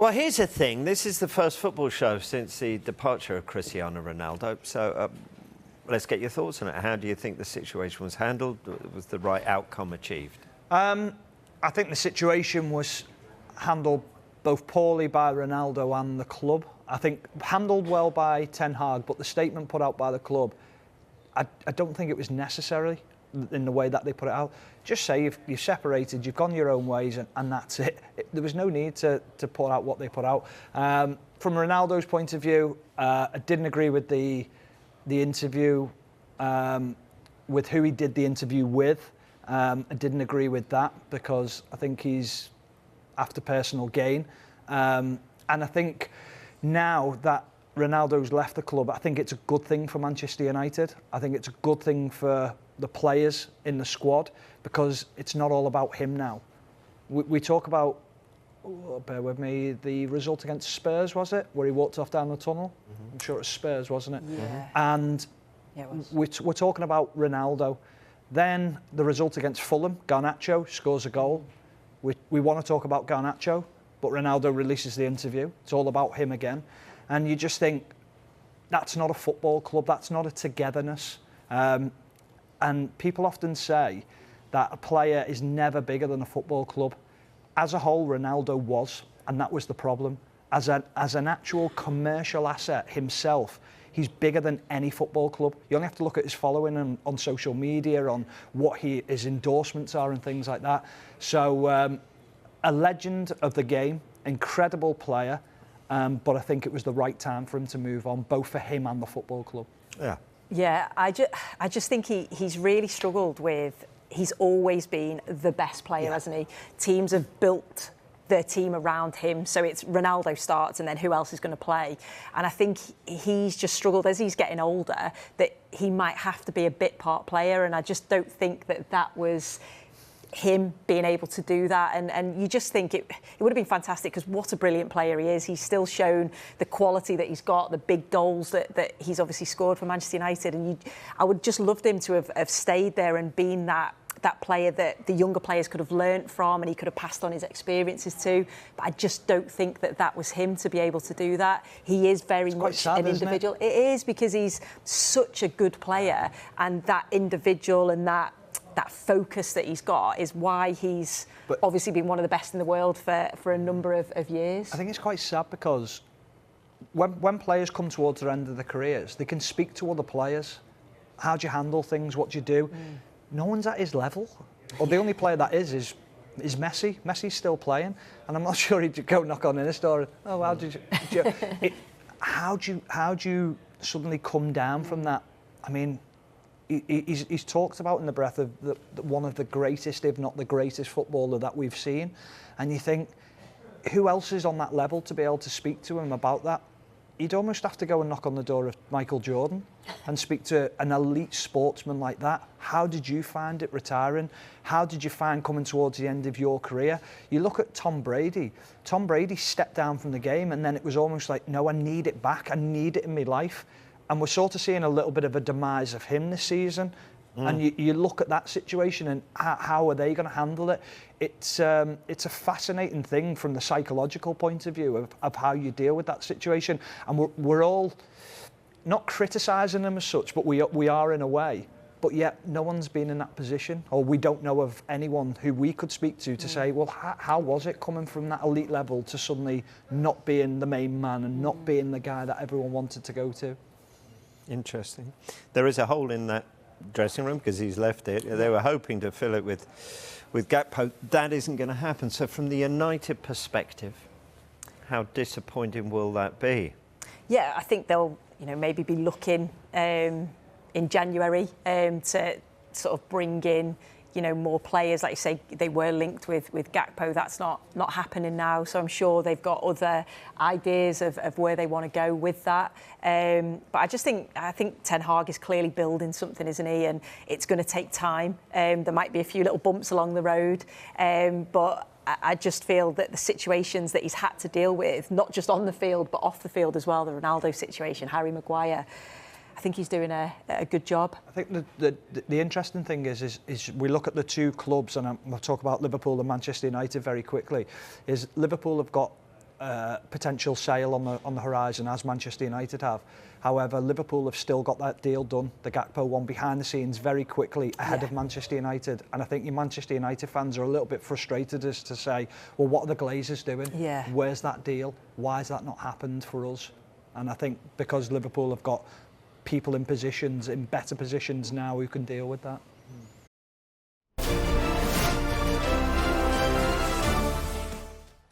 Well, here's the thing. This is the first football show since the departure of Cristiano Ronaldo. So let's get your thoughts on it. How do you think the situation was handled? Was the right outcome achieved? I think the situation was handled both poorly by Ronaldo and the club. I think handled well by Ten Hag, but the statement put out by the club, I don't think it was necessary in the way that they put it out. Just say you've separated, you've gone your own ways, and that's it. There was no need to put out what they put out. From Ronaldo's point of view, I didn't agree with the interview, with who he did the interview with. I didn't agree with that because I think he's after personal gain. And I think now that Ronaldo's left the club, I think it's a good thing for Manchester United. I think it's a good thing for the players in the squad because it's not all about him now. We talk about, bear with me, the result against Spurs, was it? Where he walked off down the tunnel? Mm-hmm. I'm sure it was Spurs, wasn't it? Yeah. And yeah, it was. we're talking about Ronaldo. Then the result against Fulham, Garnacho scores a goal. We want to talk about Garnacho, but Ronaldo releases the interview. It's all about him again. And you just think, that's not a football club, that's not a togetherness. And people often say that a player is never bigger than a football club. As a whole, Ronaldo was, and that was the problem. As an actual commercial asset himself, he's bigger than any football club. You only have to look at his following on social media, on what his endorsements are and things like that. So, a legend of the game, incredible player, but I think it was the right time for him to move on, both for him and the football club. Yeah. Yeah, I just think he's really struggled with. He's always been the best player, hasn't he? Teams have built their team around him, so it's Ronaldo starts and then who else is going to play? And I think he's just struggled as he's getting older that he might have to be a bit part player, and I just don't think that was him being able to do that, and you just think it would have been fantastic because what a brilliant player he is. He's still shown the quality that he's got, the big goals that he's obviously scored for Manchester United, and I would just loved him to have stayed there and been that player that the younger players could have learnt from and he could have passed on his experiences to. But I just don't think that was him to be able to do that. He is very much sad, an individual. It is, because he's such a good player, and that individual and that focus that he's got is why he's obviously been one of the best in the world for a number of years. I think it's quite sad because when players come towards the end of their careers, they can speak to other players. How do you handle things? What do you do? No one's at his level. Or the only player that is Messi. Messi's still playing, and I'm not sure he'd go knock on Insta or, oh, how do you suddenly come down from that? I mean, he's talked about in the breath of one of the greatest, if not the greatest footballer that we've seen. And you think, who else is on that level to be able to speak to him about that? You'd almost have to go and knock on the door of Michael Jordan and speak to an elite sportsman like that. How did you find it retiring? How did you find coming towards the end of your career? You look at Tom Brady. Tom Brady stepped down from the game, and then it was almost like, no, I need it back. I need it in my life. And we're sort of seeing a little bit of a demise of him this season. And you look at that situation and how are they going to handle it? It's a fascinating thing from the psychological point of view of how you deal with that situation. And we're all not criticising them as such, but we are in a way. But yet no one's been in that position, or we don't know of anyone who we could speak to say, well, how was it coming from that elite level to suddenly not being the main man and not being the guy that everyone wanted to go to? Interesting. There is a hole in that dressing room because he's left it. They were hoping to fill it with Gakpo. That isn't going to happen. So from the United perspective, how disappointing will that be? Yeah, I think they'll maybe be looking in January to sort of bring in more players. Like you say, they were linked with Gakpo. That's not happening now. So I'm sure they've got other ideas of where they want to go with that. But I think Ten Hag is clearly building something, isn't he? And it's going to take time. There might be a few little bumps along the road. But I just feel that the situations that he's had to deal with, not just on the field, but off the field as well, the Ronaldo situation, Harry Maguire, I think he's doing a good job. I think the interesting thing is we look at the two clubs, and we'll talk about Liverpool and Manchester United very quickly, is Liverpool have got potential sale on the horizon, as Manchester United have. However, Liverpool have still got that deal done, the Gakpo one, behind the scenes very quickly ahead of Manchester United. And I think your Manchester United fans are a little bit frustrated as to say, well, what are the Glazers doing? Yeah. Where's that deal? Why has that not happened for us? And I think because Liverpool have got people in positions, in better positions now, who can deal with that.